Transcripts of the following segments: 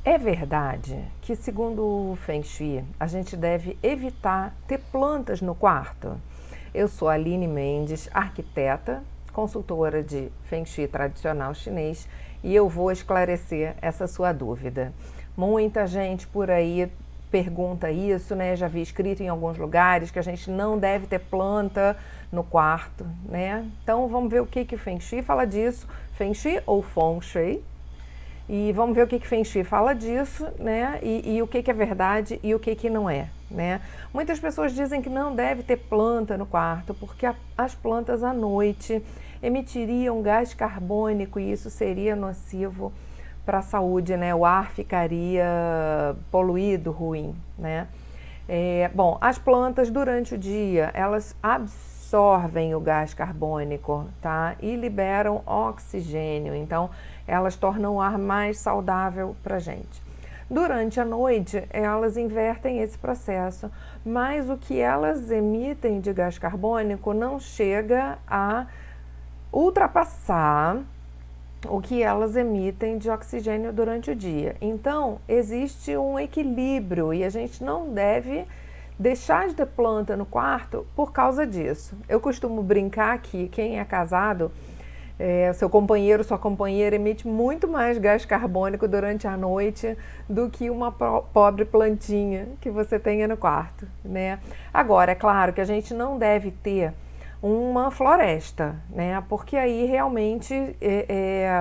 É verdade que, segundo o Feng Shui, a gente deve evitar ter plantas no quarto? Eu sou a Aline Mendes, arquiteta, consultora de Feng Shui tradicional chinês, e eu vou esclarecer essa sua dúvida. Muita gente por aí pergunta isso, né? Já vi escrito em alguns lugares que a gente não deve ter planta no quarto, né? Então vamos ver o que o Feng Shui fala disso. Feng Shui ou Feng Shui? E vamos ver o que Feng Shui fala disso, né? E o que é verdade e o que não é, né? Muitas pessoas dizem que não deve ter planta no quarto, porque as plantas à noite emitiriam gás carbônico e isso seria nocivo para a saúde, né? O ar ficaria poluído, ruim, né? Bom, as plantas durante o dia, elas absorvem o gás carbônico, tá? E liberam oxigênio, então elas tornam o ar mais saudável para a gente. Durante a noite, elas invertem esse processo, mas o que elas emitem de gás carbônico não chega a ultrapassar o que elas emitem de oxigênio durante o dia. Então, existe um equilíbrio e a gente não deve deixar de ter planta no quarto por causa disso. Eu costumo brincar que quem é casado, seu companheiro, sua companheira emite muito mais gás carbônico durante a noite do que uma pobre plantinha que você tenha no quarto, né? Agora, é claro que a gente não deve ter uma floresta, né? Porque aí realmente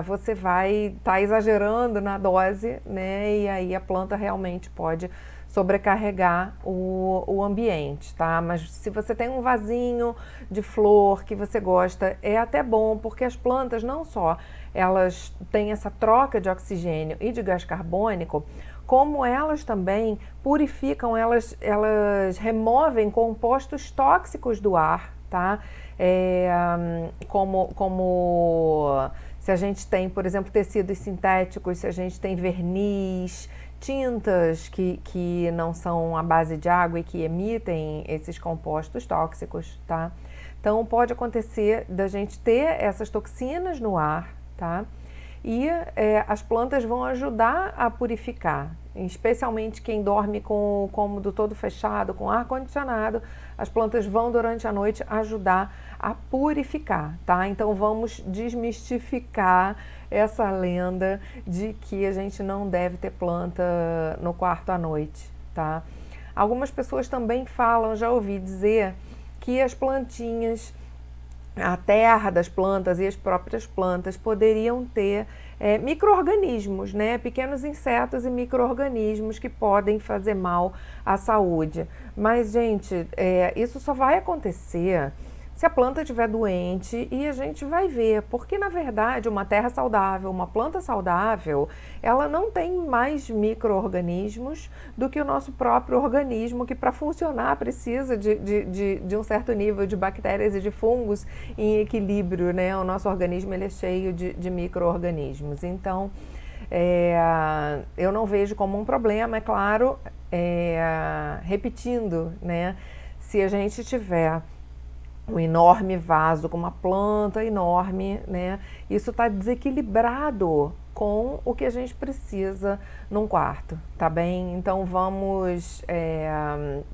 você vai estar exagerando na dose, né? E aí a planta realmente pode sobrecarregar o ambiente, tá? Mas se você tem um vasinho de flor que você gosta, é até bom, porque as plantas não só elas têm essa troca de oxigênio e de gás carbônico, como elas também purificam, elas removem compostos tóxicos do ar, tá? Como se a gente tem, por exemplo, tecidos sintéticos, se a gente tem verniz, tintas que não são à base de água e que emitem esses compostos tóxicos, tá? Então pode acontecer da gente ter essas toxinas no ar, tá? E as plantas vão ajudar a purificar, especialmente quem dorme com o cômodo todo fechado, com ar-condicionado, as plantas vão durante a noite ajudar a purificar, tá? Então vamos desmistificar essa lenda de que a gente não deve ter planta no quarto à noite, tá? Algumas pessoas também falam, já ouvi dizer, que as plantinhas, a terra das plantas e as próprias plantas poderiam ter micro-organismos, né? Pequenos insetos e micro-organismos que podem fazer mal à saúde. Mas, gente, isso só vai acontecer se a planta estiver doente e a gente vai ver, porque na verdade uma terra saudável, uma planta saudável, ela não tem mais micro-organismos do que o nosso próprio organismo, que para funcionar precisa de um certo nível de bactérias e de fungos em equilíbrio, né? O nosso organismo ele é cheio de micro-organismos. Então, eu não vejo como um problema, é claro, repetindo, né? Se a gente tiver um enorme vaso com uma planta enorme, né? Isso está desequilibrado com o que a gente precisa num quarto, tá bem? Então vamos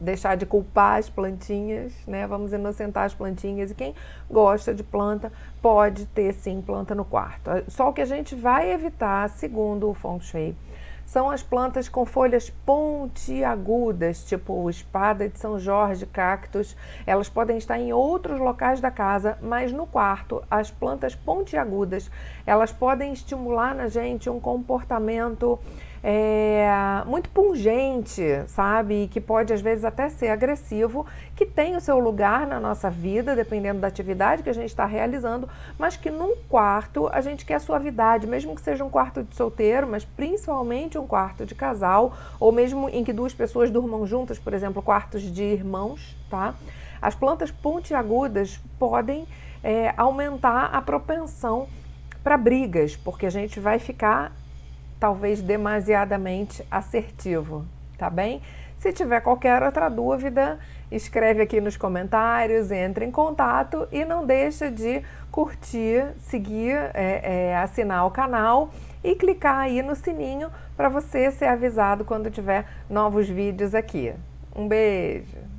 deixar de culpar as plantinhas, né? Vamos inocentar as plantinhas e quem gosta de planta pode ter sim planta no quarto. Só o que a gente vai evitar, segundo o Feng Shui, são as plantas com folhas pontiagudas, tipo espada de São Jorge, cactos. Elas podem estar em outros locais da casa, mas no quarto, as plantas pontiagudas, elas podem estimular na gente um comportamento muito pungente, sabe? Que pode às vezes até ser agressivo, que tem o seu lugar na nossa vida, dependendo da atividade que a gente está realizando, mas que num quarto a gente quer suavidade, mesmo que seja um quarto de solteiro, mas principalmente um quarto de casal, ou mesmo em que duas pessoas durmam juntas, por exemplo, quartos de irmãos, tá? As plantas pontiagudas podem aumentar a propensão para brigas, porque a gente vai ficar talvez demasiadamente assertivo, tá bem? Se tiver qualquer outra dúvida, escreve aqui nos comentários, entre em contato e não deixa de curtir, seguir, assinar o canal e clicar aí no sininho para você ser avisado quando tiver novos vídeos aqui. Um beijo!